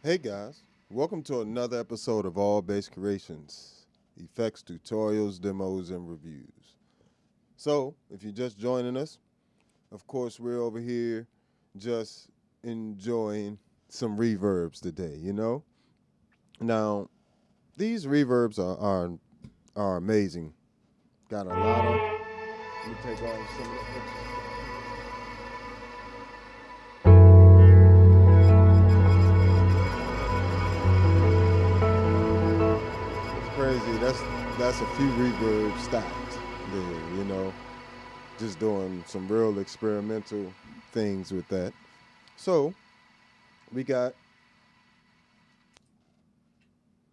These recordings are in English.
Hey guys, welcome to another episode of All Bass Creations, effects, tutorials, demos, and reviews. So, if you're just joining us, of course we're over here just enjoying some reverbs today, you know? Now, these reverbs are amazing. Got a lot of, let me take off some of the extra. Crazy. That's a few reverbs stacked there, you know. Just doing some real experimental things with that. So we got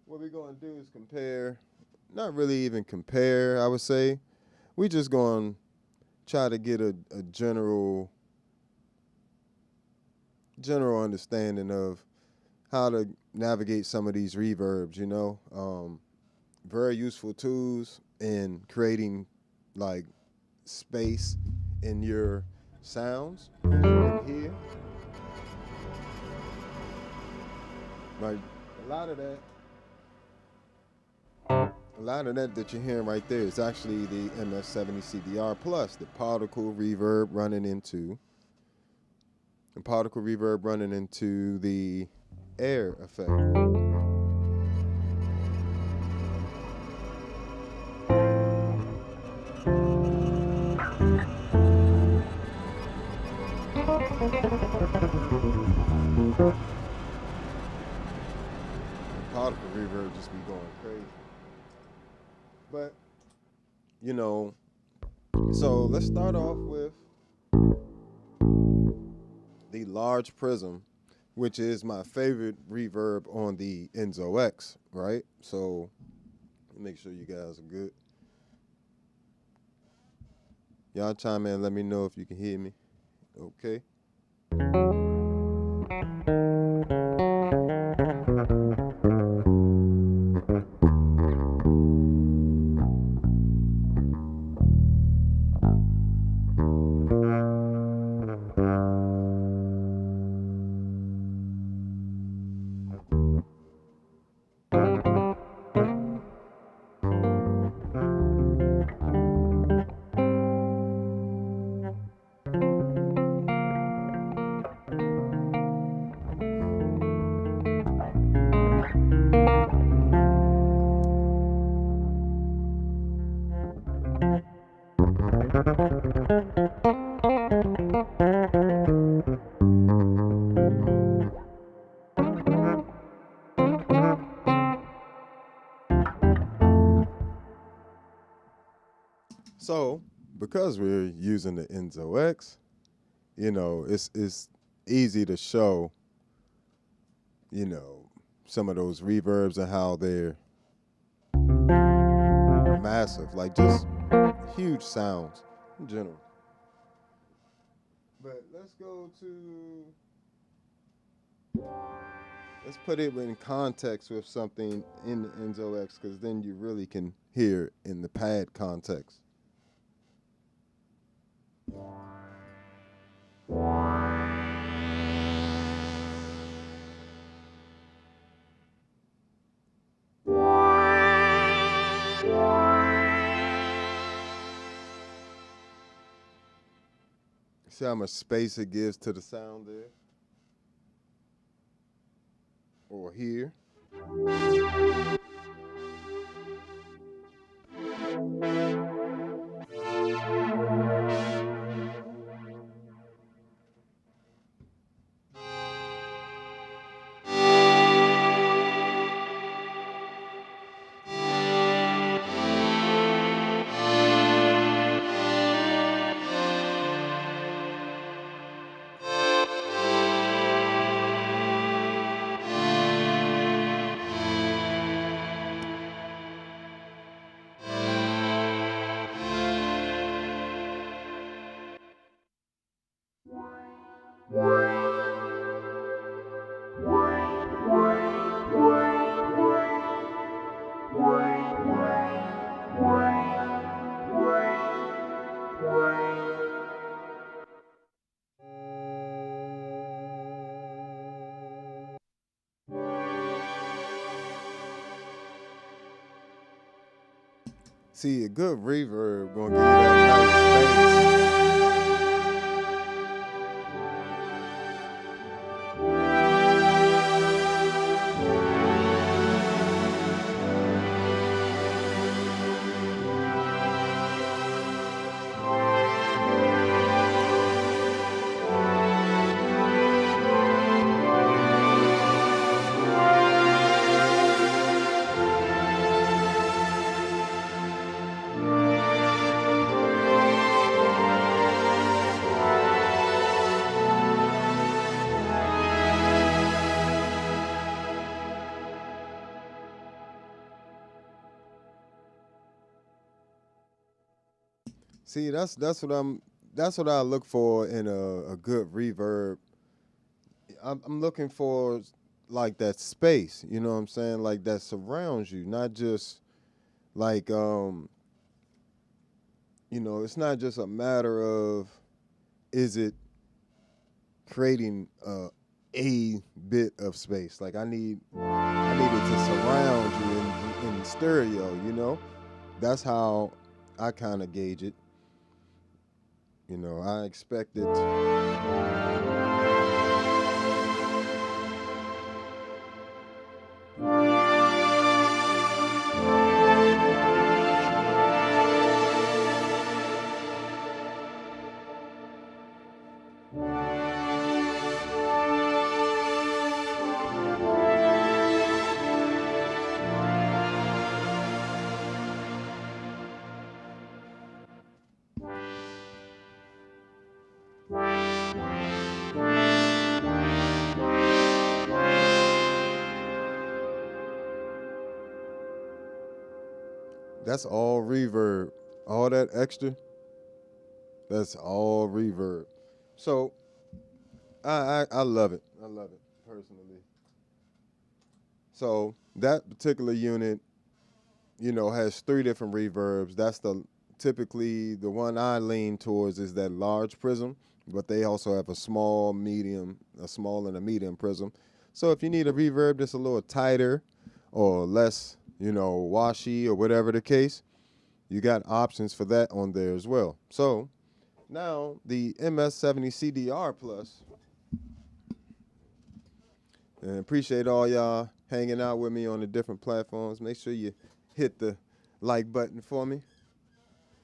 what we're gonna do is compare, not really even compare, I would say. We just gonna try to get a general understanding of how to navigate some of these reverbs, you know. Very useful tools in creating like space in your sounds, as you can hear. Like a lot of that you're hearing right there is actually the MS-60B plus the particle reverb running into the air effect. Particle reverb just be going crazy. But, you know, so let's start off with the large prism, which is my favorite reverb on the Enzo X, right? So make sure you guys are good. Y'all chime in, let me know if you can hear me. Okay. So, because we're using the Enzo X, you know, it's easy to show, you know, some of those reverbs and how they're massive, like just huge sounds in general. But let's put it in context with something in the Enzo X, because then you really can hear in the pad context. See how much space it gives to the sound there? Or here? See, a good reverb gonna give you that nice space. See, that's what I look for in a good reverb. I'm looking for like that space, you know what I'm saying? Like that surrounds you, not just like you know, it's not just a matter of is it creating a bit of space. Like I need it to surround you in stereo, you know? That's how I kind of gauge it. You know, I expect it. That's all reverb. All that extra, that's all reverb. So I love it. I love it personally. So that particular unit, you know, has 3 different reverbs. That's typically the one I lean towards is that large prism, but they also have a small and a medium prism. So if you need a reverb that's a little tighter or less, you know, washy or whatever the case, you got options for that on there as well. So now the MS-70CDR Plus, and appreciate all y'all hanging out with me on the different platforms. Make sure you hit the like button for me.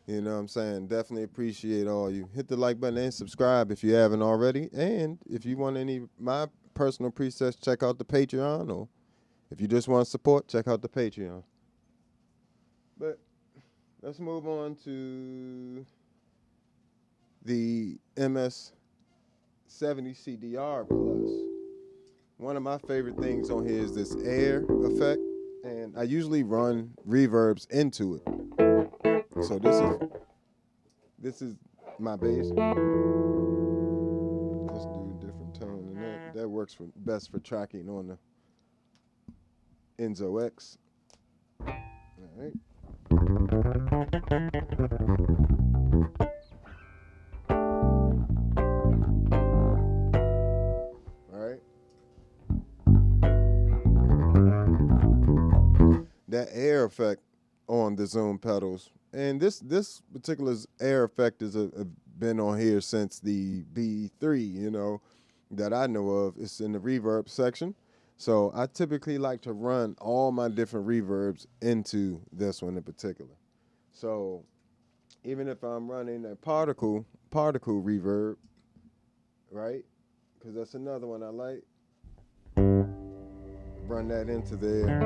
You know what I'm saying? Definitely appreciate all you. Hit the like button and subscribe if you haven't already. And if you want any of my personal presets, check out the Patreon, or if you just want support, check out the Patreon. But let's move on to the MS-70CDR Plus. One of my favorite things on here is this air effect, and I usually run reverbs into it. So this is my bass. Let's do a different tone, and that works best for tracking on the Enzo X. All right. All right. That air effect on the Zoom pedals, and this particular air effect has been on here since the B3, you know, that I know of. It's in the reverb section. So I typically like to run all my different reverbs into this one in particular. So even if I'm running a particle reverb, right? Because that's another one I like. Run that into there.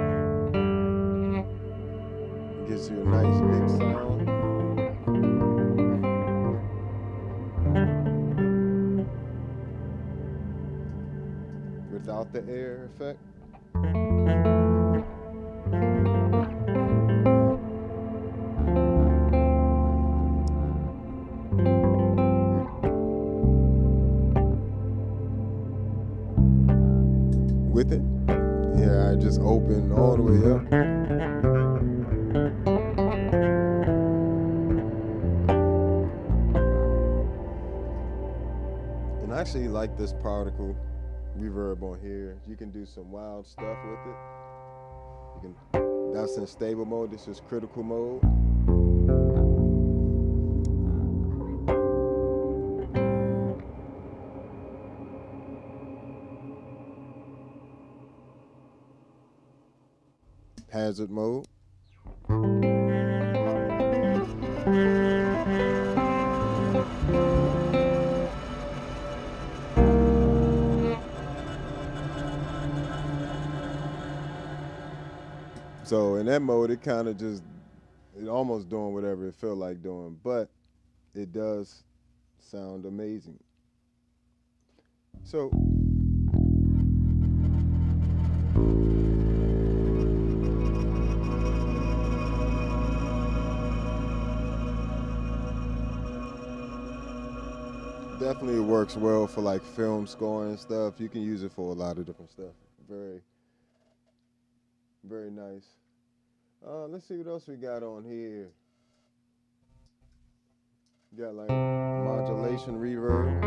Gives you a nice big sound. Without the air effect. With it. Yeah, I just open all the way up. I actually like this particle reverb on here. You can do some wild stuff with it. That's in stable mode. This is critical mode. Hazard mode. So in that mode, it kind of just, it almost doing whatever it felt like doing, but it does sound amazing. So definitely works well for like film scoring and stuff. You can use it for a lot of different stuff. Very, very nice. Let's see what else we got on here. You got like modulation reverb.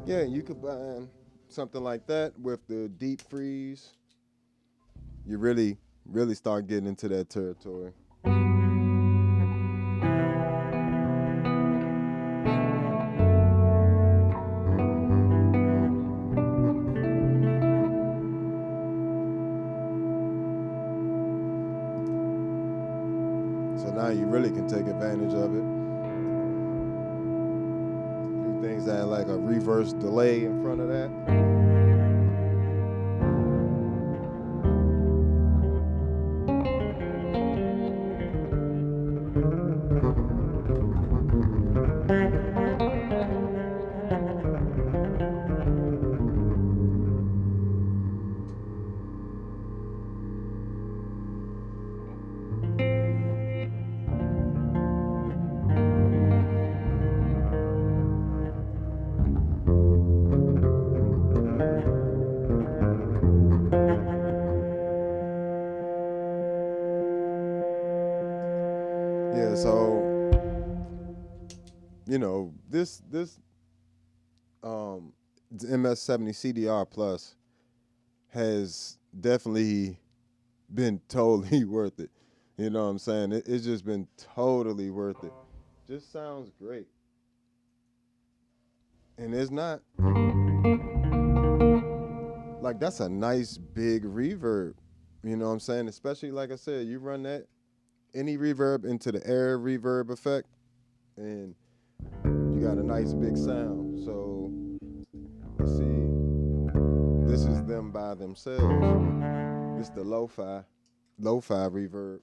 Yeah, you combine something like that with the deep freeze, you really start getting into that territory. So now you really can take advantage of it. Things that like a reverse delay in front of that. Yeah, so you know, this MS-70 CDR Plus has definitely been totally worth it. You know what I'm saying? It's just been totally worth it. Just sounds great. And it's not like, that's a nice big reverb. You know what I'm saying? Especially like I said, you run that any reverb into the air reverb effect and you got a nice big sound. So let's see. This is them by themselves. This is the lo-fi reverb.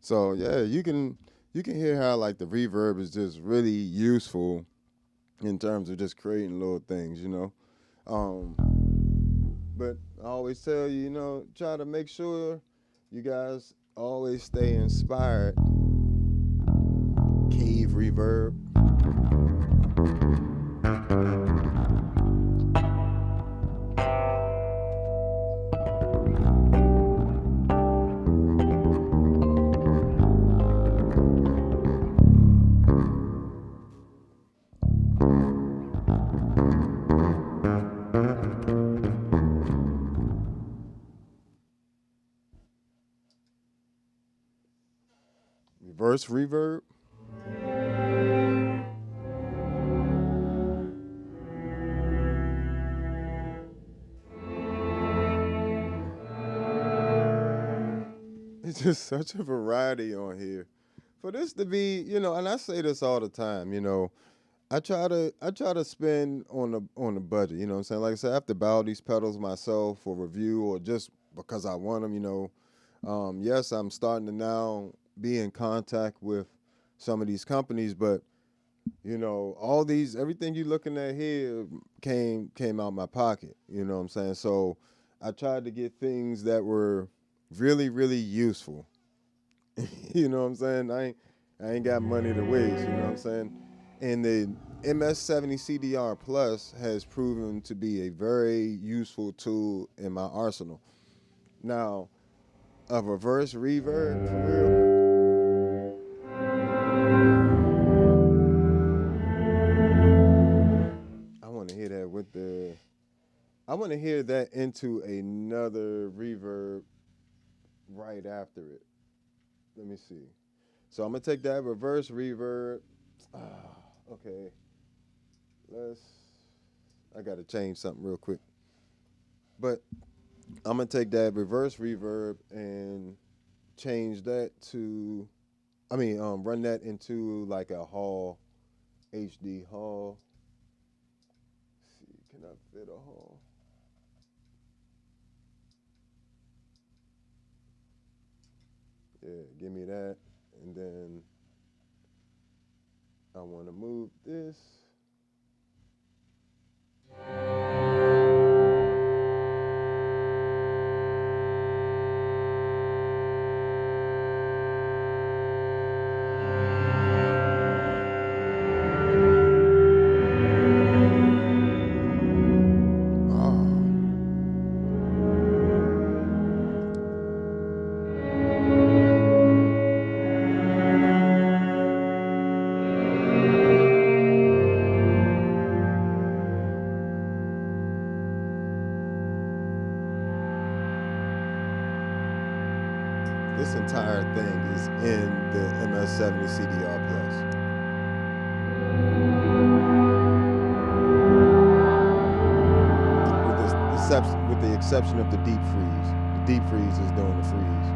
So yeah, you can hear how like the reverb is just really useful in terms of just creating little things, you know. Um, but I always tell you, you know, try to make sure you guys always stay inspired. Cave reverb. Reverse reverb. It's just such a variety on here. For this to be, you know, and I say this all the time, you know, I try to spend on the budget, you know what I'm saying? Like I said, I have to buy all these pedals myself for review or just because I want them, you know. Yes, I'm starting to now be in contact with some of these companies, but you know, all these everything you looking at here came out my pocket, you know what I'm saying? So I tried to get things that were really, really useful. You know what I'm saying? I ain't got money to waste, you know what I'm saying? And the MS-70 CDR Plus has proven to be a very useful tool in my arsenal. Now, a reverse reverb for real. I want to hear that with the I want to hear that into another reverb right after it. Let me see. So I'm gonna take that reverse reverb. Ah, okay. Let's. I gotta change something real quick. But I'm gonna take that reverse reverb and change that to. Run that into like a hall, HD hall. Let's see, can I fit a hall? Yeah, give me that, and then I want to move this. This entire thing is in the MS-70 CDR Plus. With the exception of the deep freeze. The deep freeze is doing the freeze.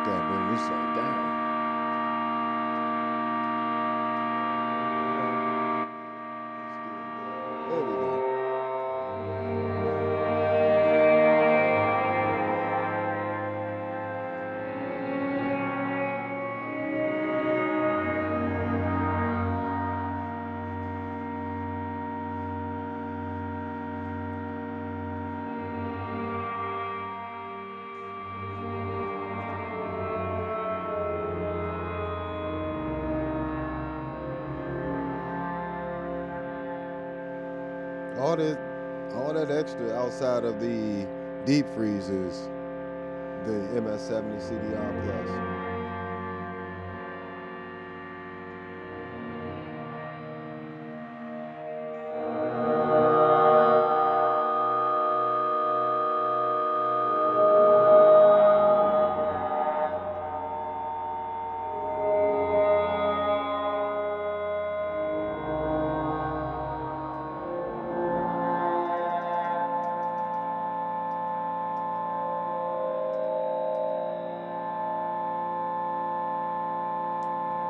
Gotta bring this song down. There we go. all that extra outside of the deep freeze is the MS-70 CDR Plus.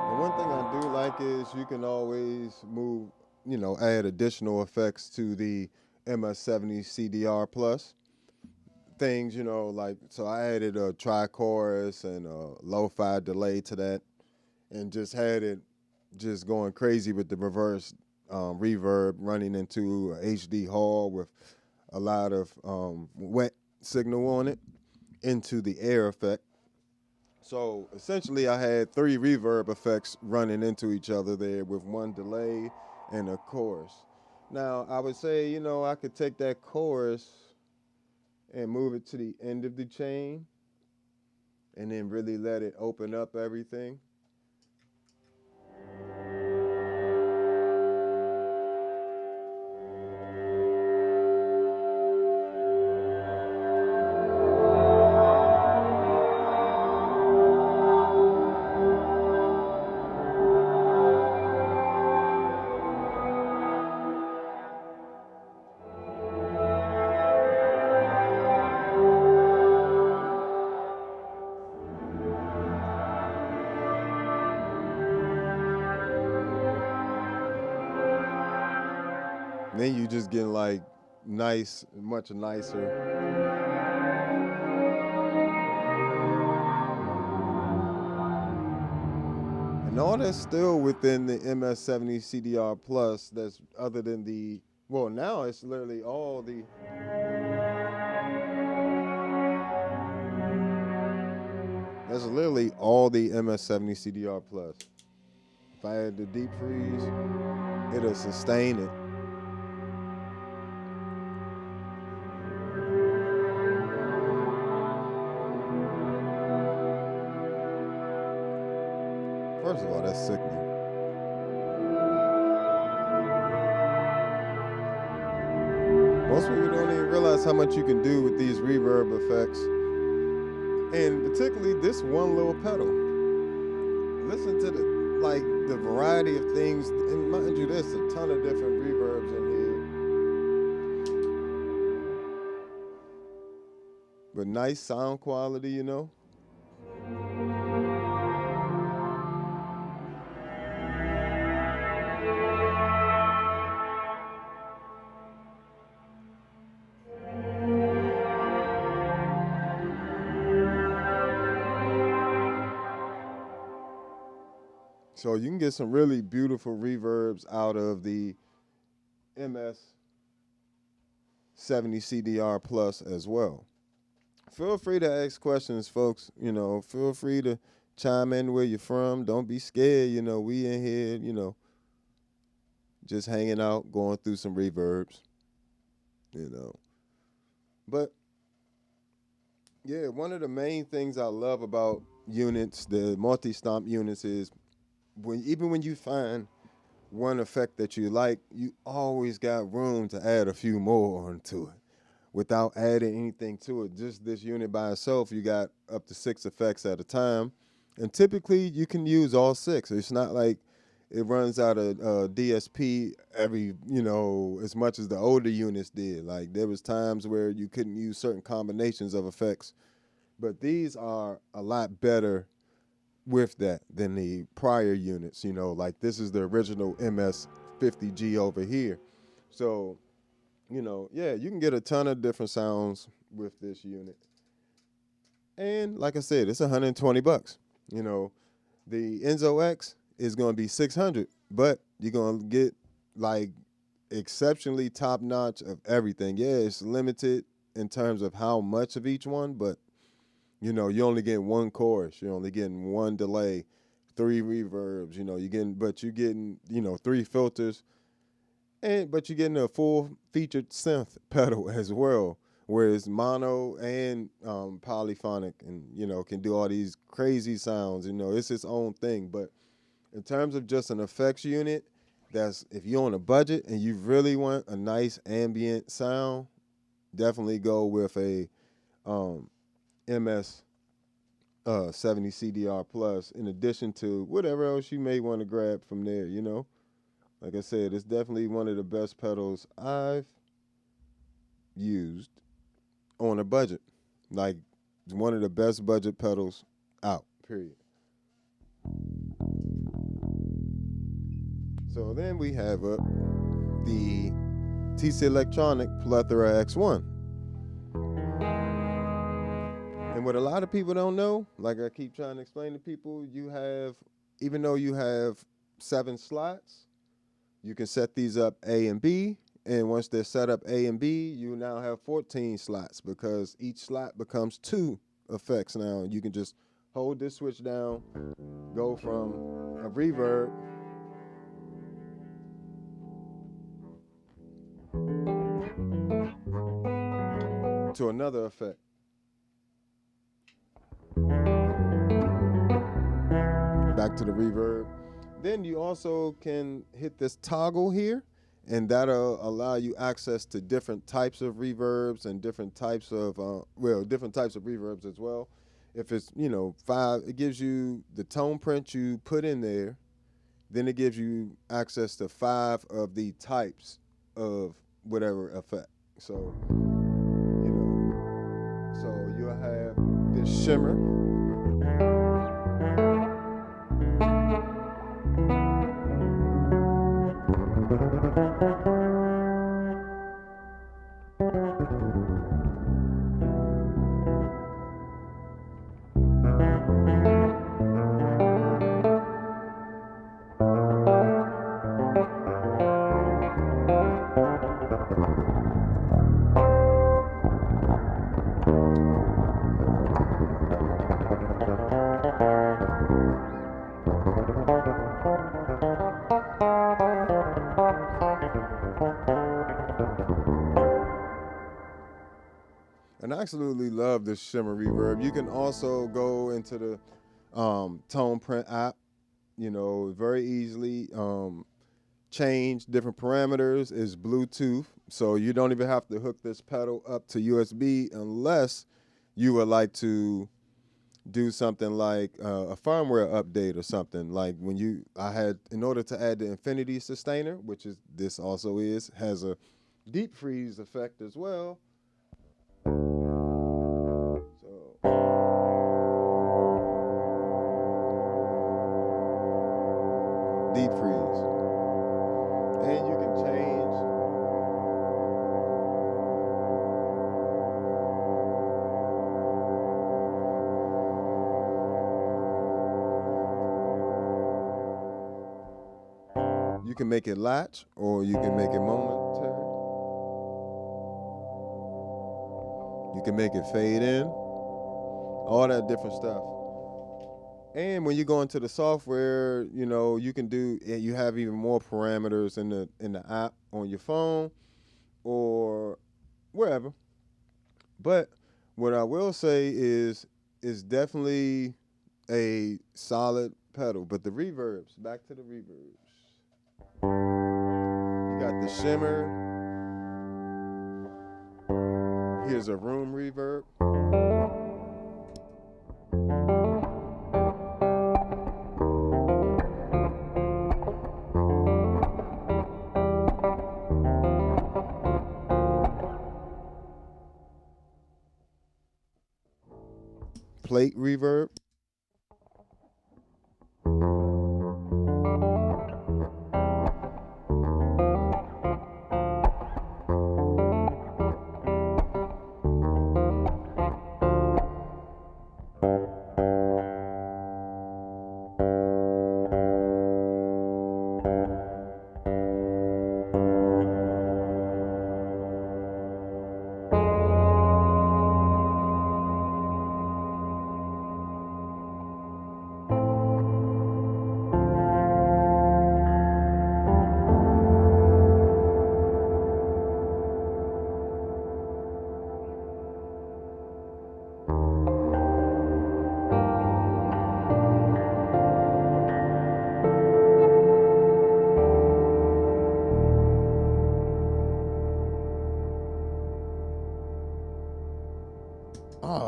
And one thing I do like is you can always move, add additional effects to the MS-70 CDR Plus. Things, like, so I added a tri-chorus and a lo-fi delay to that and just had it just going crazy with the reverse reverb running into a HD hall with a lot of wet signal on it into the air effect. So essentially, I had 3 reverb effects running into each other there with one delay and a chorus. Now, I would say, I could take that chorus and move it to the end of the chain and then really let it open up everything. And then you just getting like nice, much nicer. And all that's still within the MS-70 CDR Plus. That's other than the, well, now it's literally all the. That's literally all the MS-70 CDR Plus. If I had the deep freeze, it'll sustain it. First of all, that's sickening. Most people don't even realize how much you can do with these reverb effects. And particularly this one little pedal. Listen to the variety of things. And mind you, there's a ton of different reverbs in here. But nice sound quality, So you can get some really beautiful reverbs out of the MS-70 CDR Plus as well. Feel free to ask questions, folks. Feel free to chime in where you're from. Don't be scared. We in here, just hanging out, going through some reverbs, But, yeah, one of the main things I love about units, the multi-stomp units, is even when you find one effect that you like, you always got room to add a few more onto it without adding anything to it. Just this unit by itself, you got up to 6 effects at a time. And typically, you can use all 6. It's not like it runs out of DSP every, as much as the older units did. Like, there was times where you couldn't use certain combinations of effects. But these are a lot better with that than the prior units, like this is the original MS-50G over here. So, yeah, you can get a ton of different sounds with this unit. And like I said, it's $120. The Enzo X is going to be $600, but you're going to get like exceptionally top notch of everything. Yeah, it's limited in terms of how much of each one, but you're only getting one chorus, you're only getting one delay, 3 reverbs, you're getting 3 filters But you're getting a full featured synth pedal as well, where it's mono and polyphonic, and can do all these crazy sounds. It's its own thing. But in terms of just an effects unit, that's if you're on a budget and you really want a nice ambient sound, definitely go with a MS 70 CDR Plus. In addition to whatever else you may want to grab from there, Like I said, it's definitely one of the best pedals I've used on a budget. Like, one of the best budget pedals out, period. So then we have up the TC Electronic Plethora X1. And what a lot of people don't know, like I keep trying to explain to people, even though you have 7 slots, you can set these up A and B, and once they're set up A and B, you now have 14 slots because each slot becomes 2 effects now. You can just hold this switch down, go from a reverb to another effect. Back to the reverb. Then you also can hit this toggle here, and that'll allow you access to different types of reverbs and different types of reverbs as well. If it's 5, it gives you the tone print you put in there. Then it gives you access to 5 of the types of whatever effect. So so you'll have this shimmer. And I absolutely love this shimmer reverb. You can also go into the tone print app, very easily change different parameters. It's Bluetooth, so you don't even have to hook this pedal up to USB unless you would like to do something like a firmware update or something. Like in order to add the Infinity Sustainer, which is this also has a deep freeze effect as well. Deep freeze. And you can change you can make it latch or you can make it momentary. You can make it fade in. All that different stuff. And when you go into the software, you can you have even more parameters in the app on your phone or wherever. But what I will say is it's definitely a solid pedal. But the reverbs, back to the reverbs. You got the shimmer. Here's a room reverb. Plate reverb.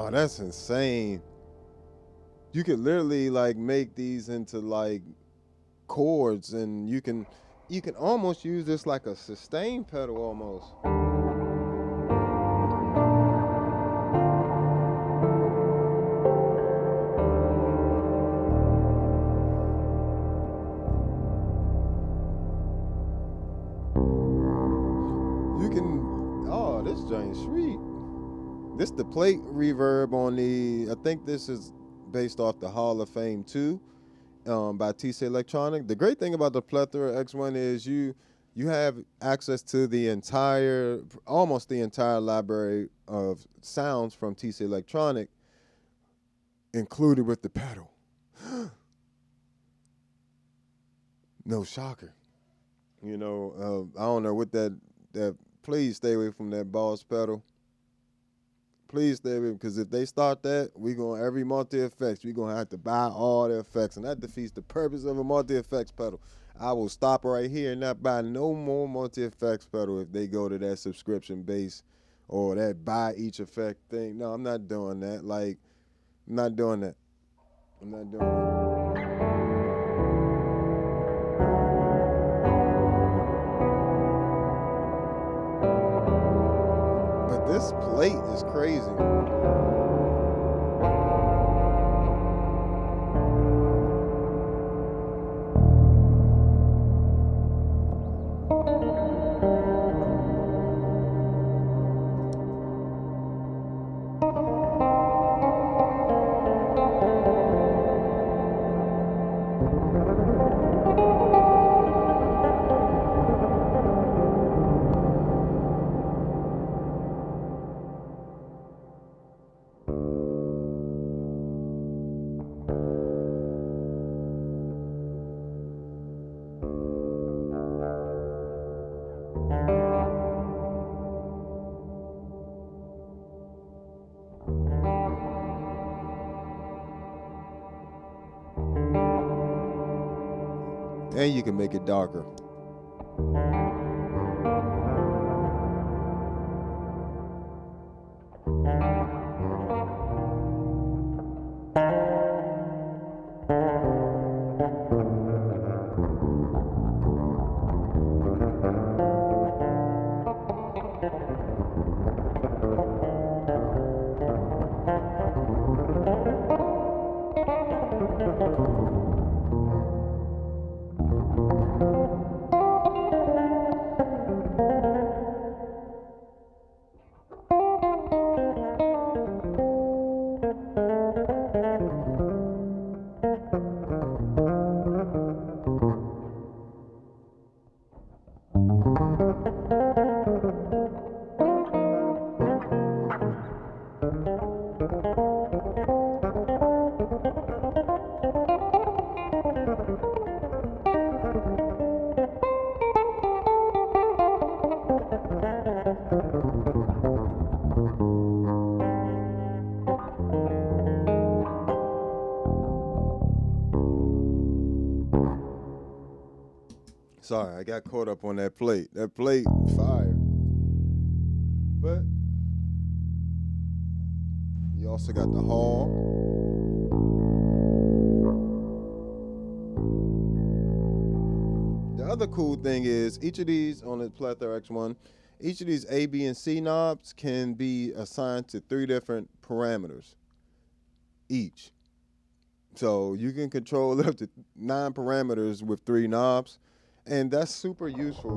Oh, that's insane. You could literally like make these into like chords, and you can almost use this like a sustain pedal almost. You can, oh, this joint's sweet. This the plate reverb on the, I think this is based off the Hall of Fame 2 by TC Electronic. The great thing about the Plethora X1 is you have access to the entire, almost the entire library of sounds from TC Electronic included with the pedal. No shocker. You know, I don't know what that, please stay away from that Boss pedal. Please stay away, because if they start that, every multi-effects, we're going to have to buy all the effects, and that defeats the purpose of a multi-effects pedal. I will stop right here and not buy no more multi-effects pedal if they go to that subscription base or that buy each effect thing. No, I'm not doing that. Like, I'm not doing that. I'm not doing that. This plate is crazy. And you can make it darker. Sorry, I got caught up on that plate. That plate, fire. But you also got the hall. The other cool thing is each of these on the Plethora X1, each of these A, B, and C knobs can be assigned to 3 different parameters each. So you can control up to 9 parameters with 3 knobs. And that's super useful,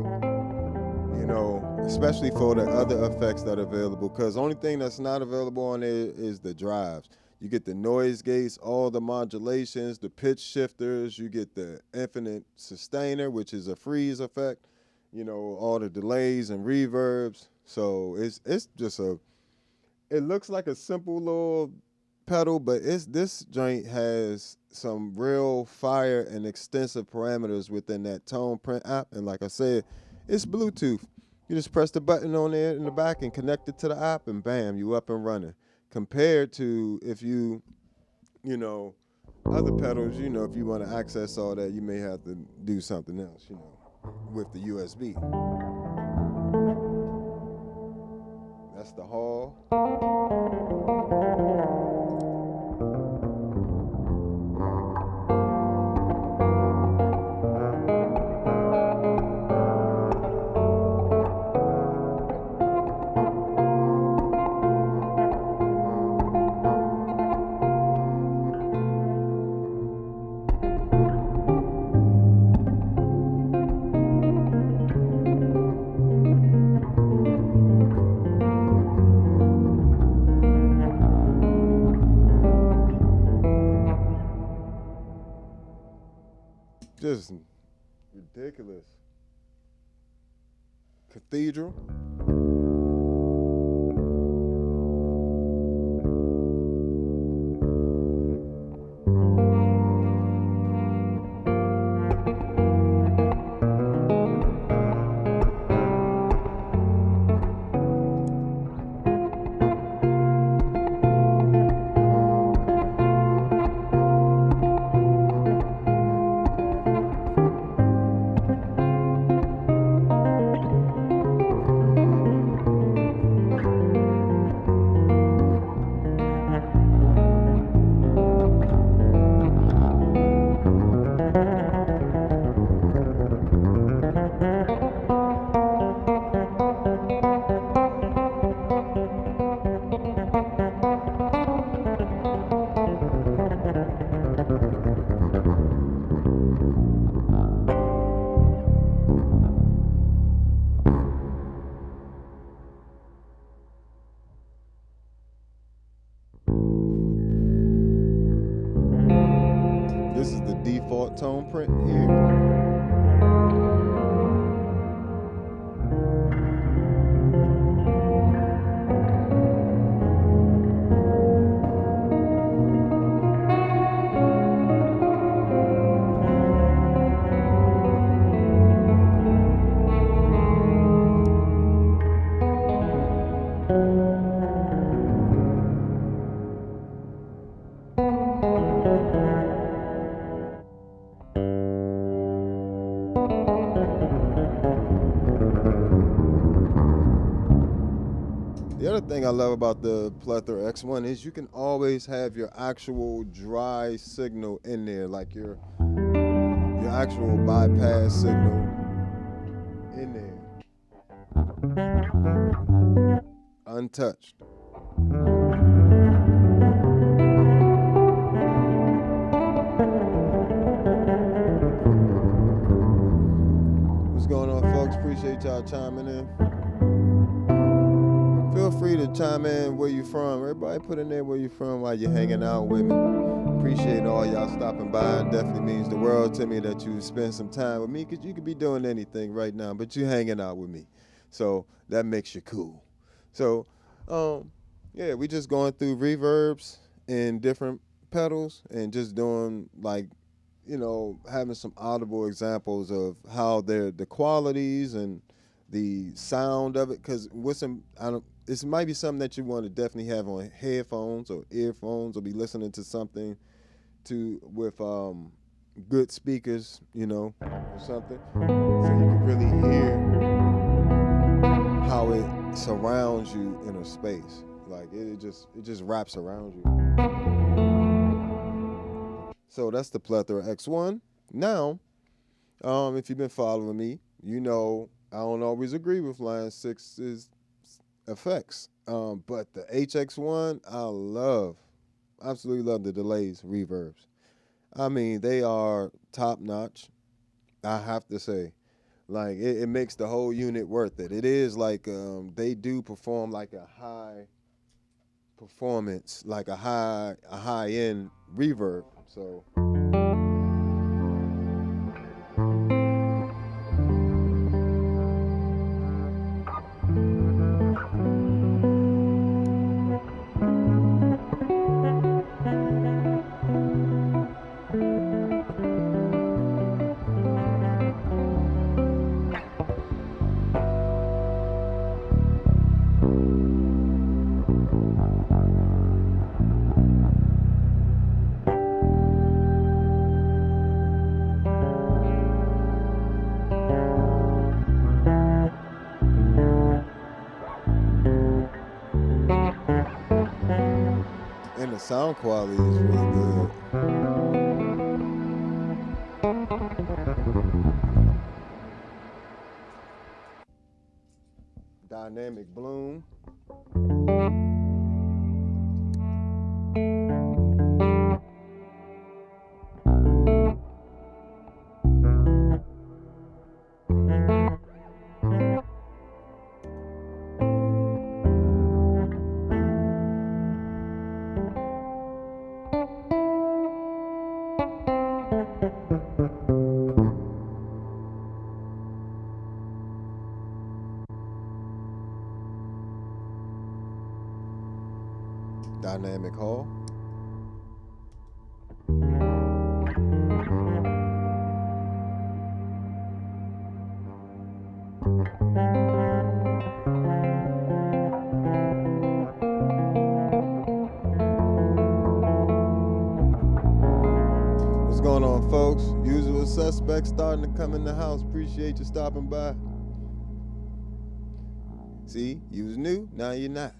you know, especially for the other effects that are available, because the only thing that's not available on there is the drives. You get the noise gates, all the modulations, the pitch shifters, you get the infinite sustainer, which is a freeze effect, you know, all the delays and reverbs. So it's just it looks like a simple little pedal, but this joint has some real fire and extensive parameters within that tone print app. And like I said, it's Bluetooth. You just press the button on there in the back and connect it to the app, and bam, you up and running. Compared to if you know, other pedals, you know, if you want to access all that, you may have to do something else, you know, with the USB. That's the hall. Just ridiculous. Cathedral. This is the default tone print here. The other thing I love about the Plethora X1 is you can always have your actual dry signal in there, like your actual bypass signal in there, untouched. What's going on, folks? Appreciate y'all chiming in. Feel free to chime in where you from. Everybody put in there where you from while you're hanging out with me. Appreciate all y'all stopping by. It definitely means the world to me that you spend some time with me, because you could be doing anything right now, but you hanging out with me. So that makes you cool. So, yeah, we just going through reverbs and different pedals and just doing, like, you know, having some audible examples of how the qualities and the sound of it, because this might be something that you want to definitely have on headphones or earphones, or be listening to something with good speakers, you know, or something, so you can really hear how it surrounds you in a space. Like it just wraps around you. So that's the Plethora X1. Now, if you've been following me, you know I don't always agree with Line 6's effects, but the HX1 I absolutely love the delays, reverbs. I mean, they are top notch, I have to say. Like it makes the whole unit worth it. It is like they do perform like a high performance, like a high end reverb. So and the sound quality is really good. Dynamic bloom. What's going on, folks? Usual suspects starting to come in the house. Appreciate you stopping by. See, you was new, now you're not.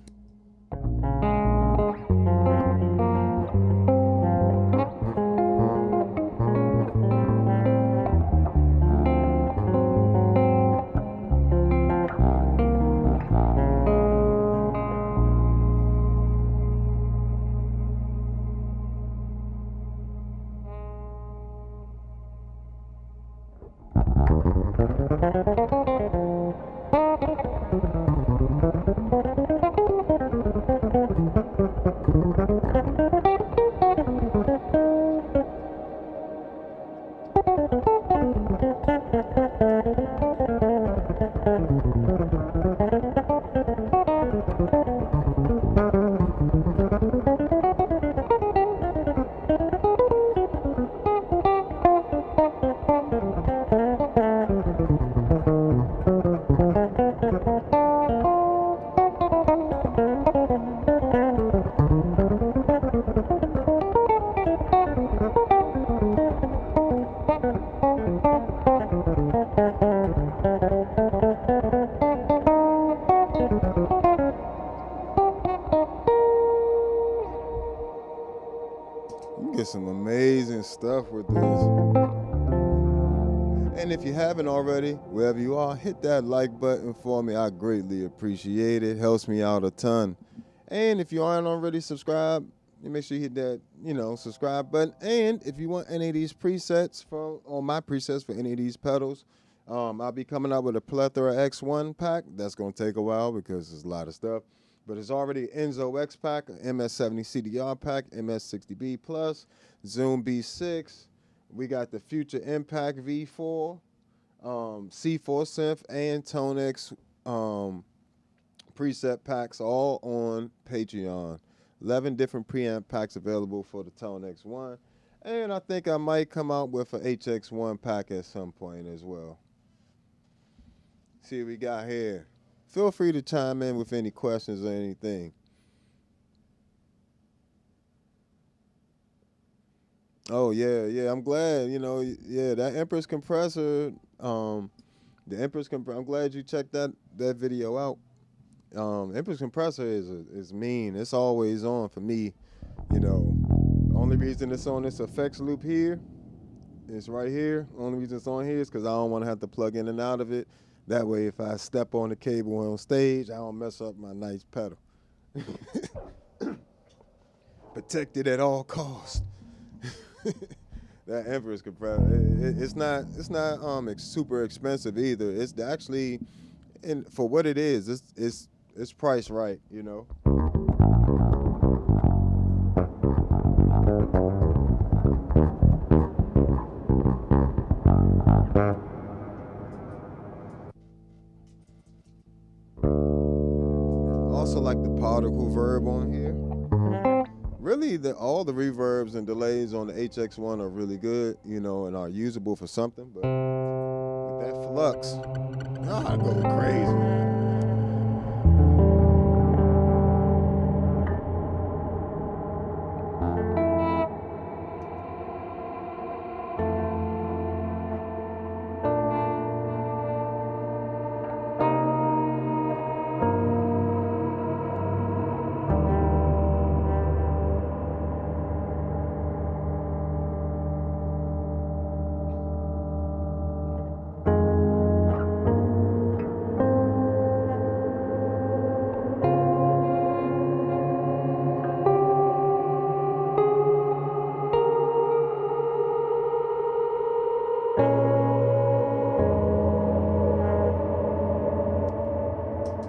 Get some amazing stuff with this. And if you haven't already, wherever you are, hit that like button for me. I greatly appreciate it. Helps me out a ton. And if you aren't already subscribed, you make sure you hit that, subscribe button. And if you want any of these presets or my presets for any of these pedals, I'll be coming out with a plethora X1 pack. That's going to take a while because there's a lot of stuff. But it's already Enzo X pack, MS-70 CDR pack, MS-60B Plus, Zoom B6. We got the Future Impact V4, C4 synth, and ToneX preset packs all on Patreon. 11 different preamp packs available for the ToneX one. And I think I might come out with an HX1 pack at some point as well. See what we got here. Feel free to chime in with any questions or anything. Oh, yeah, I'm glad, that Empress compressor, I'm glad you checked that video out. Empress compressor is mean. It's always on for me, The only reason it's on this effects loop here, it's right here. The only reason it's on here is because I don't want to have to plug in and out of it. That way, if I step on the cable on stage, I don't mess up my nice pedal. Protected at all costs. That Empress compressor, it's not super expensive either. It's actually, for what it is, it's priced right, Also like the particle verb on here. Really, all the reverbs and delays on the HX1 are really good, and are usable for something. But with that flux, I go crazy, man.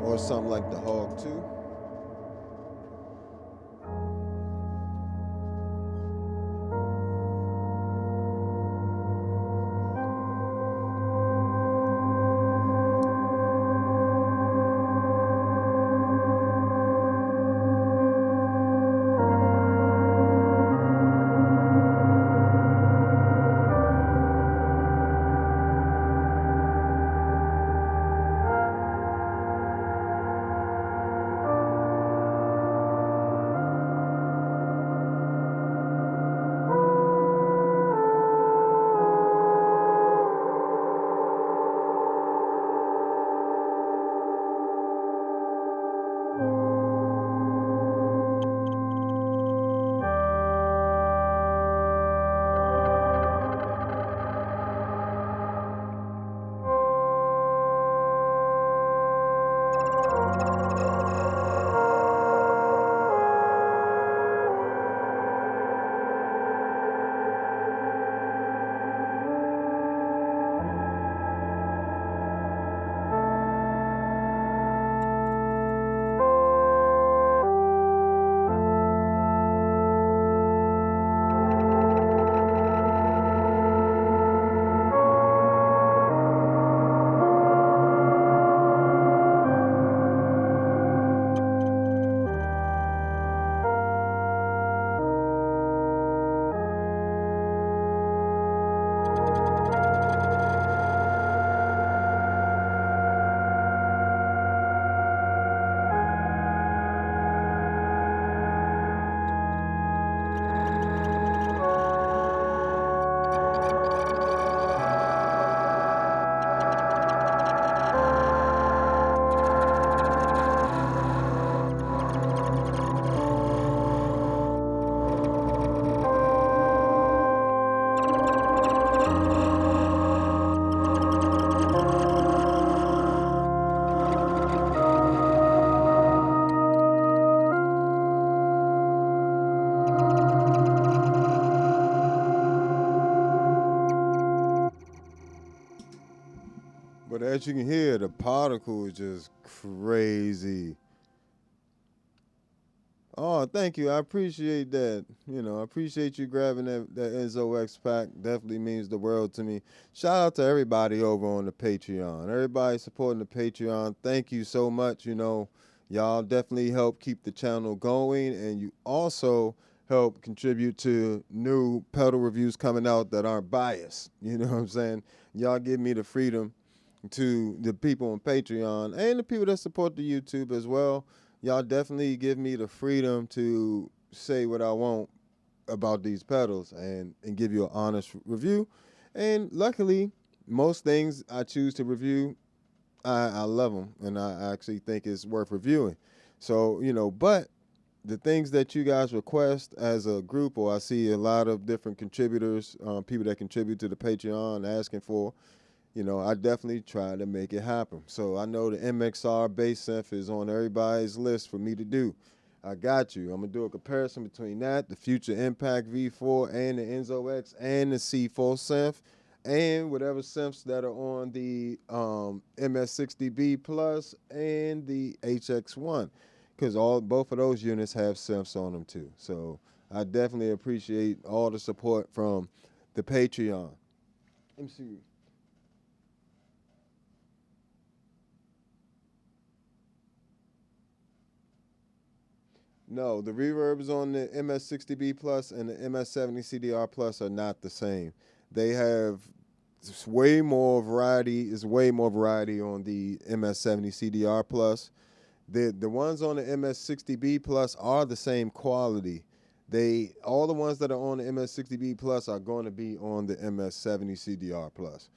Or something like the Hog 2. as you can hear, the particle is just crazy. Oh, thank you. I appreciate that. You know, I appreciate you grabbing that Enzo X pack. Definitely means the world to me. Shout out to everybody over on the Patreon. Everybody supporting the Patreon. Thank you so much. You know, y'all definitely help keep the channel going, and you also help contribute to new pedal reviews coming out that aren't biased. You know what I'm saying? Y'all give me the freedom to the people on Patreon and the people that support the YouTube as well. Y'all definitely give me the freedom to say what I want about these pedals and give you an honest review. And luckily, most things I choose to review, I love them, and I actually think it's worth reviewing. So, you know, but the things that you guys request as a group, or I see a lot of different contributors, people that contribute to the Patreon asking for, you know, I definitely try to make it happen. So I know the MXR bass synth is on everybody's list for me to do. I got you. I'm going to do a comparison between that, the Future Impact V4, and the Enzo X, and the C4 synth, and whatever synths that are on the MS-60B Plus and the HX1, because both of those units have synths on them too. So I definitely appreciate all the support from the Patreon. Let me see. No, the reverbs on the MS-60B Plus and the MS-70 CDR Plus are not the same. They have way more variety. Is way more variety on the MS-70 CDR Plus. The ones on the MS-60B Plus are the same quality. All the ones that are on the MS-60B Plus are going to be on the MS-70 CDR Plus,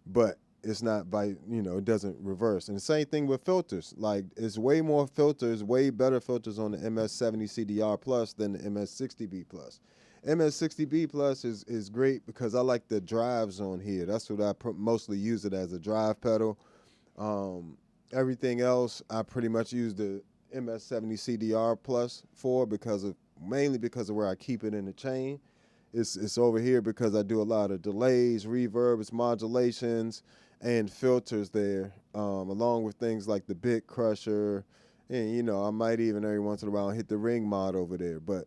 but it's not by, you know, it doesn't reverse. And the same thing with filters. Like, it's way more filters, way better filters on the MS-70 CDR Plus than the MS-60B Plus. MS-60B Plus is great because I like the drives on here. That's what I mostly use it as, a drive pedal. Everything else, I pretty much use the MS-70 CDR Plus for mainly because of where I keep it in the chain. It's over here because I do a lot of delays, reverbs, modulations, and filters there, along with things like the bit crusher, and, you know, I might even every once in a while hit the ring mod over there. But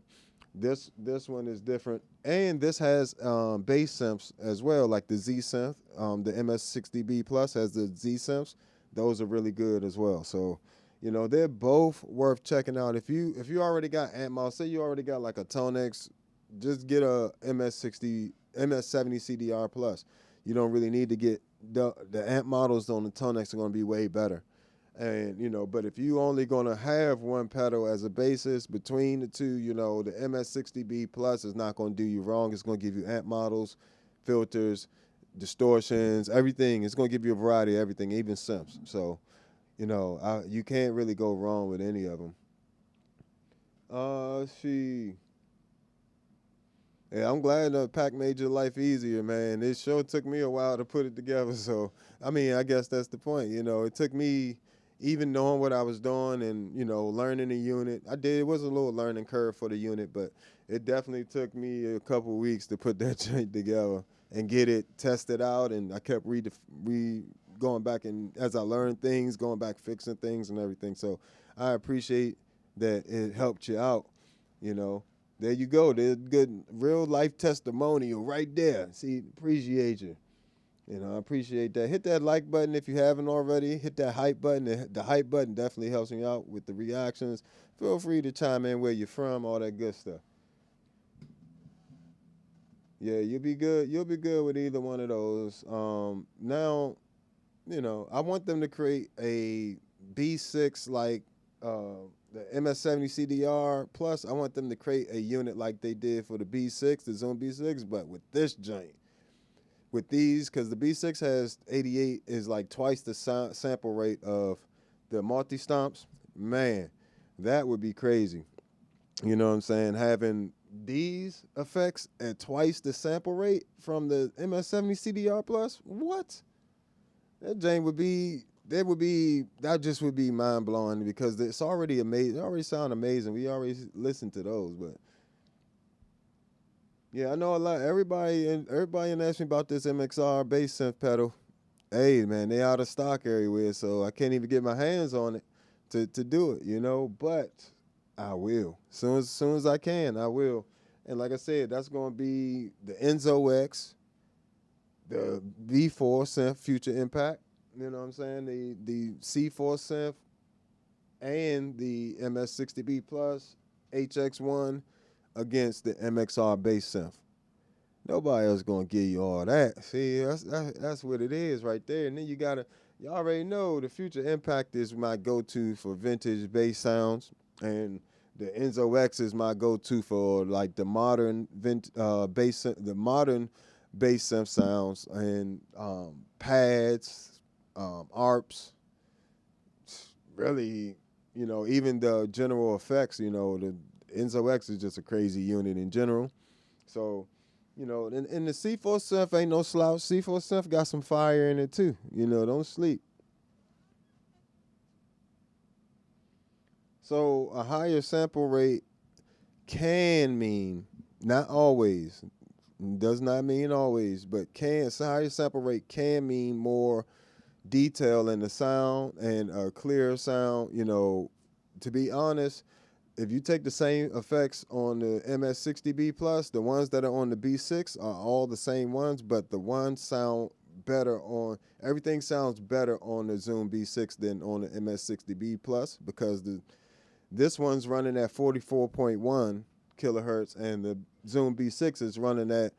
this one is different, and this has bass synths as well, like the Z synth. The MS-60B Plus has the Z synths. Those are really good as well. So, you know, they're both worth checking out. If you already got amp mounts, say you already got like a ToneX, just get a MS-70 CDR Plus. You don't really need to get the amp models on the ToneX are going to be way better. And, you know, but if you only going to have one pedal as a basis between the two, you know, the MS-60B Plus is not going to do you wrong. It's going to give you amp models, filters, distortions, everything. It's going to give you a variety of everything, even synths. So, you know, you can't really go wrong with any of them. Yeah, I'm glad the pack made your life easier, man. This show took me a while to put it together. So, I mean, I guess that's the point. You know, it took me even knowing what I was doing and, you know, learning the unit. It was a little learning curve for the unit, but it definitely took me a couple weeks to put that joint together and get it tested out. And I kept going back, and as I learned things, going back, fixing things and everything. So I appreciate that it helped you out, you know. There you go. There's good real life testimonial right there. See, appreciate you. You know, I appreciate that. Hit that like button if you haven't already. Hit that hype button. The hype button definitely helps me out with the reactions. Feel free to chime in where you're from, all that good stuff. Yeah, you'll be good. You'll be good with either one of those. Now, you know, I want them to create a B6 like the MS-70 CDR Plus. I want them to create a unit like they did for the B6, the Zoom B6, but with this joint. With these, because the B6 has 88, is like twice the sample rate of the multi-stomps. Man, that would be crazy. You know what I'm saying? Having these effects at twice the sample rate from the MS-70 CDR Plus, what? That joint would be... that just would be mind blowing because it's already amazing. It already sound amazing. We already listened to those, but yeah, I know a lot. Everybody asking me about this MXR bass synth pedal. hey man, they out of stock everywhere, so I can't even get my hands on it to do it, you know. But I will. Soon as I can, I will. And like I said, that's gonna be the Enzo X, the V4 synth Future Impact. You know what I'm saying? The C4 synth and the MS-60B Plus HX1 against the MXR bass synth. Nobody else gonna give you all that. See, that's what it is right there. And then you already know the Future Impact is my go-to for vintage bass sounds, and the Enzo X is my go-to for like the modern the modern bass synth sounds and pads, ARPs. Really, you know, even the general effects. You know, the Enzo X is just a crazy unit in general. So, you know, and the C4 synth ain't no slouch. C4 synth got some fire in it too. You know, don't sleep. So a higher sample rate can mean, not always, does not mean always, but higher sample rate can mean more detail in the sound and a clearer sound. You know, to be honest, if you take the same effects on the MS-60B Plus, the ones that are on the B6 are all the same ones, but the ones sound better on, everything sounds better on the Zoom B6 than on the MS-60B Plus, because this one's running at 44.1 kilohertz and the Zoom B6 is running at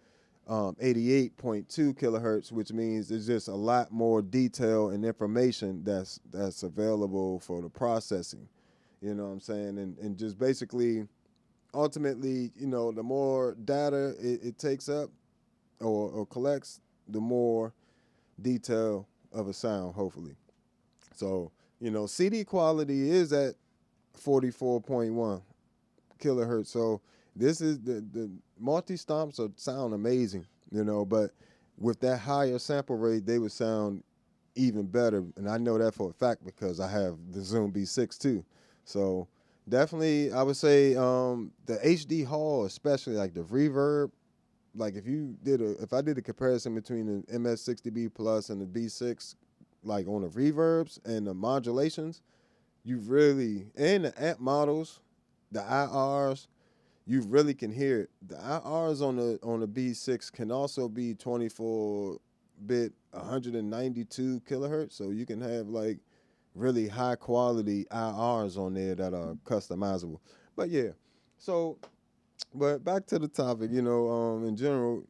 88.2 kilohertz, which means there's just a lot more detail and information that's available for the processing. You know what I'm saying? And just basically, ultimately, you know, the more data it takes up or collects, the more detail of a sound, hopefully. So, you know, CD quality is at 44.1 kilohertz. So this is the multi-stomps sound amazing, you know, but with that higher sample rate, they would sound even better. And I know that for a fact because I have the Zoom B6 too. So definitely, I would say the HD Hall, especially like the reverb. Like if I did a comparison between the MS-60B Plus and the B6, like on the reverbs and the modulations, you really, and the amp models, the IRs, you really can hear it. The IRs on the B6 can also be 24-bit, 192 kilohertz, so you can have like really high quality IRs on there that are customizable. But yeah, so but back to the topic, you know, in general,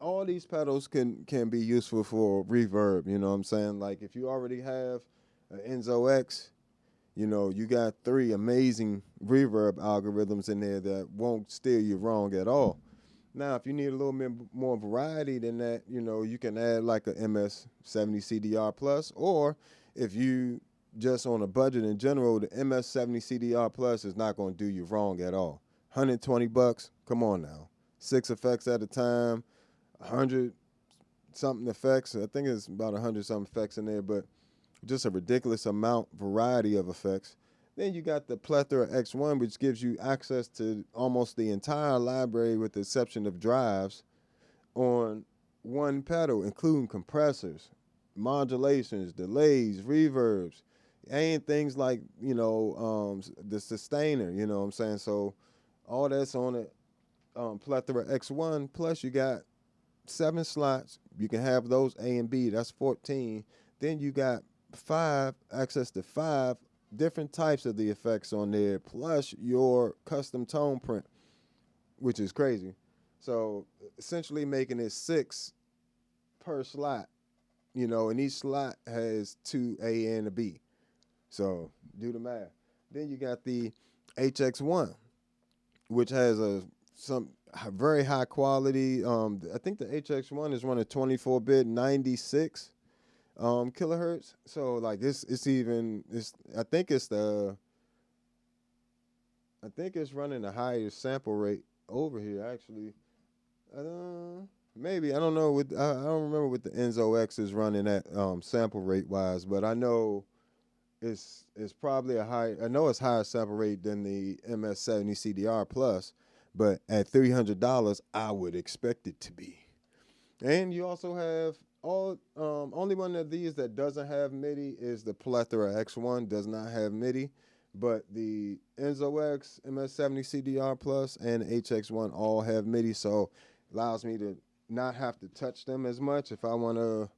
all these pedals can be useful for reverb, you know what I'm saying? Like if you already have an Enzo X, you know, you got 3 amazing reverb algorithms in there that won't steer you wrong at all. Now, if you need a little bit more variety than that, you know, you can add like a MS-70 CDR Plus, or if you just on a budget in general, the MS-70 CDR Plus is not going to do you wrong at all. $120, come on now. 6 effects at a time, 100 something effects. I think it's about 100 something effects in there, but just a ridiculous variety of effects. Then you got the Plethora X1, which gives you access to almost the entire library with the exception of drives on one pedal, including compressors, modulations, delays, reverbs, and things like, you know, the sustainer, you know what I'm saying? So all that's on it. Plethora X1, plus you got 7 slots. You can have those A and B, that's 14. Then you got access to 5 different types of the effects on there, plus your custom tone print, which is crazy. So essentially making it 6 per slot, you know, and each slot has 2 A and a B. So do the math. Then you got the HX1, which has some very high quality. I think the HX1 is running 24-bit 96 kilohertz. So like I think it's running the highest sample rate over here actually. Maybe I don't know I don't remember what the Enzo X is running at sample rate wise, but I know it's probably I know it's higher sample rate than the MS-70 CDR Plus, but at $300 I would expect it to be. And you also have only one of these that doesn't have MIDI is the Plethora X1, does not have MIDI. But the Enzo X, MS-70 CDR Plus, and HX1 all have MIDI, so allows me to not have to touch them as much if I want to.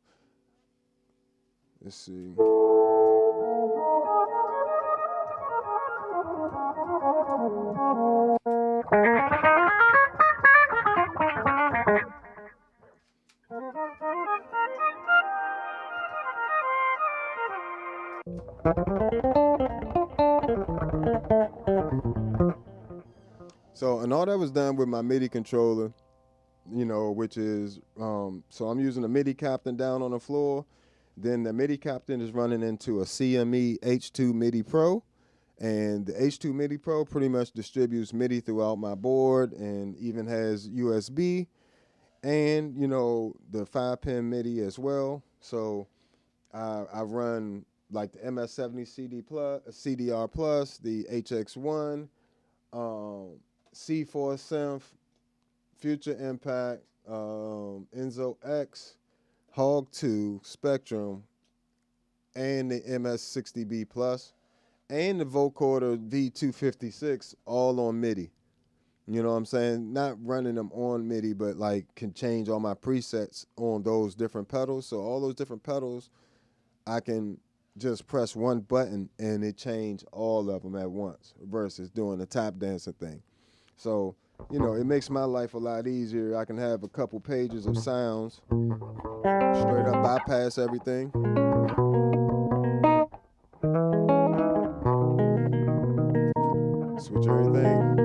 Let's see. So, and all that was done with my MIDI controller, you know, which is, so I'm using a MIDI captain down on the floor. Then the MIDI captain is running into a CME H2 MIDI Pro. And the H2 MIDI Pro pretty much distributes MIDI throughout my board and even has USB and, you know, the 5-pin MIDI as well. So I run like the MS-70 CDR Plus, the HX1, C4 Synth, Future Impact, Enzo X, Hog 2, Spectrum, and the MS-60B Plus, and the vocoder V256, all on MIDI. You know what I'm saying? Not running them on MIDI, but like can change all my presets on those different pedals. So all those different pedals, I can just press one button and it change all of them at once versus doing the tap dancing thing. So, you know, it makes my life a lot easier. I can have a couple pages of sounds, straight up bypass everything. Switch everything.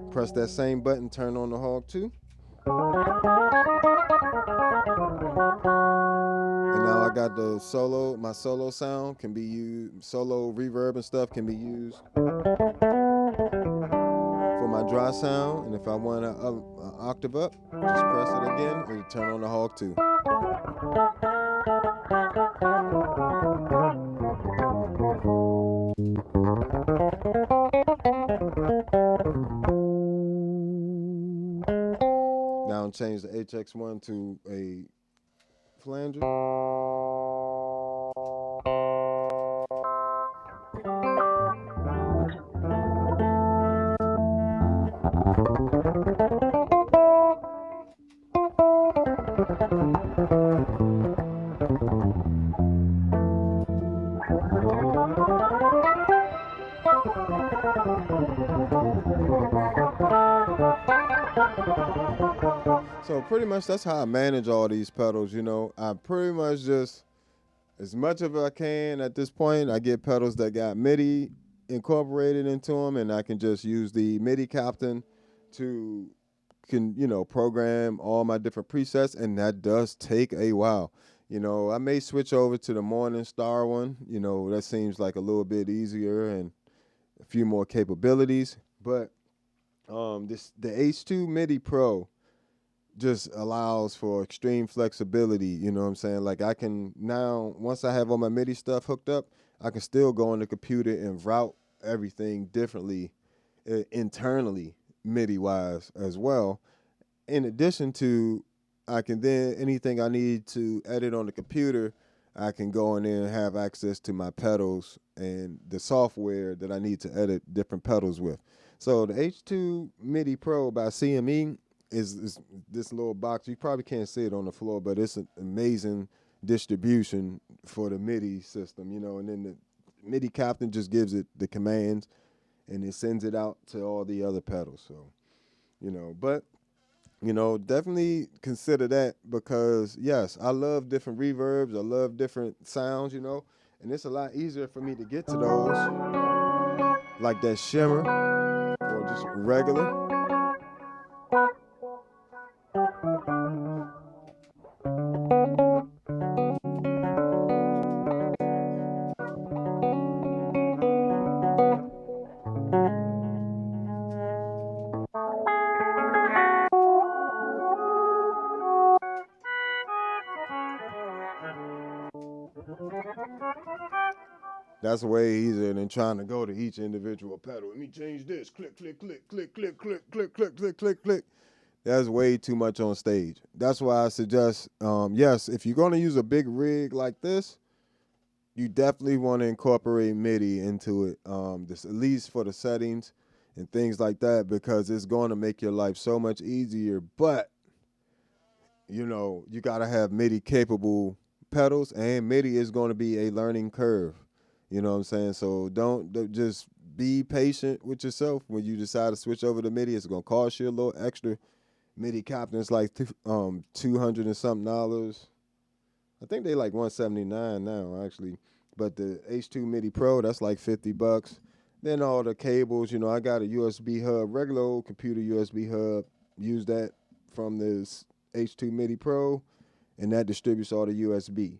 Press that same button, turn on the Hog 2. And now I got the solo, my solo sound can be used, solo reverb and stuff can be used for my dry sound. And if I want an octave up, just press it again and turn on the Hog 2. Now change the HX1 to a flanger. So pretty much that's how I manage all these pedals, you know. I pretty much just, as much of I can at this point, I get pedals that got MIDI incorporated into them, and I can just use the MIDI captain to, you know, program all my different presets, and that does take a while. You know, I may switch over to the Morning Star one, you know, that seems like a little bit easier and a few more capabilities, but the H2 MIDI Pro just allows for extreme flexibility, you know what I'm saying? Like I can now, once I have all my MIDI stuff hooked up, I can still go on the computer and route everything differently internally, MIDI-wise as well. In addition to, I can then, anything I need to edit on the computer, I can go in there and have access to my pedals and the software that I need to edit different pedals with. So the H2 MIDI Pro by CME is this little box. You probably can't see it on the floor, but it's an amazing distribution for the MIDI system, you know, and then the MIDI captain just gives it the commands and it sends it out to all the other pedals. So, you know, but, you know, definitely consider that because, yes, I love different reverbs. I love different sounds, you know, and it's a lot easier for me to get to those, like that shimmer or just regular. That's way easier than trying to go to each individual pedal. Let me change this. Click, click, click, click, click, click, click, click, click, click, click. That's way too much on stage. That's why I suggest, yes, if you're going to use a big rig like this, you definitely want to incorporate MIDI into it, this, at least for the settings and things like that, because it's going to make your life so much easier. But, you know, you got to have MIDI capable pedals, and MIDI is going to be a learning curve. You know what I'm saying? So don't just be patient with yourself when you decide to switch over to MIDI. It's going to cost you a little extra. MIDI captains like $200 and something dollars. I think they like $179 now actually, but the H2 MIDI Pro, that's like $50. Then all the cables, you know, I got a USB hub, regular old computer USB hub. Use that from this H2 MIDI Pro, and that distributes all the USB.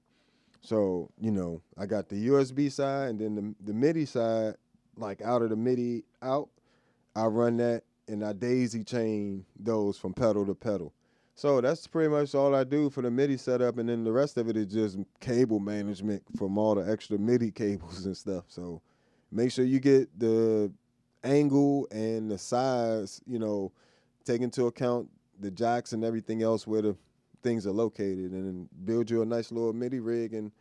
So, you know, I got the USB side, and then the MIDI side, like out of the MIDI out, I run that and I daisy chain those from pedal to pedal. So that's pretty much all I do for the MIDI setup, and then the rest of it is just cable management from all the extra MIDI cables and stuff. So make sure you get the angle and the size, you know, take into account the jacks and everything else where the things are located, and then build you a nice little MIDI rig, and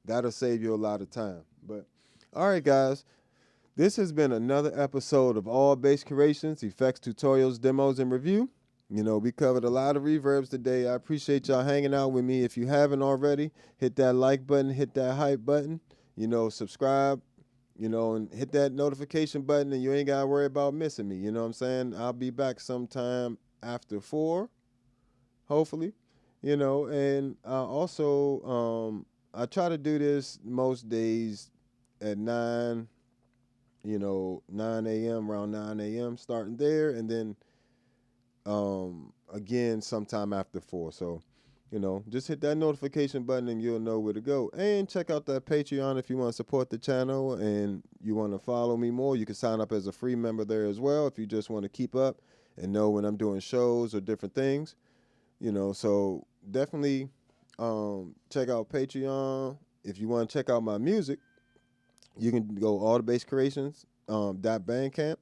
that'll save you a lot of time. But all right, guys. This has been another episode of All Bass Creations, effects, tutorials, demos, and review. You know, we covered a lot of reverbs today. I appreciate y'all hanging out with me. If you haven't already, hit that like button, hit that hype button, you know, subscribe, you know, and hit that notification button, and you ain't got to worry about missing me. You know what I'm saying? I'll be back sometime after 4, hopefully, you know, and I try to do this most days at 9, you know, 9 a.m., around 9 a.m., starting there, and then again sometime after 4. So, you know, just hit that notification button and you'll know where to go. And check out that Patreon if you want to support the channel and you want to follow me more. You can sign up as a free member there as well if you just want to keep up and know when I'm doing shows or different things. You know, so definitely check out Patreon. If you want to check out my music, you can go allthebasscreations.bandcamp.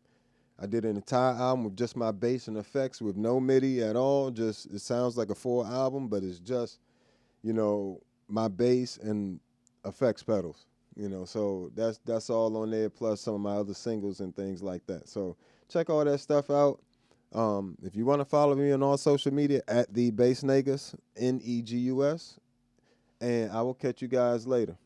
I did an entire album with just my bass and effects with no MIDI at all. Just, it sounds like a full album, but it's just, you know, my bass and effects pedals. You know, so that's all on there, plus some of my other singles and things like that. So check all that stuff out. If you want to follow me on all social media, at the Bass Negus, Negus, and I will catch you guys later.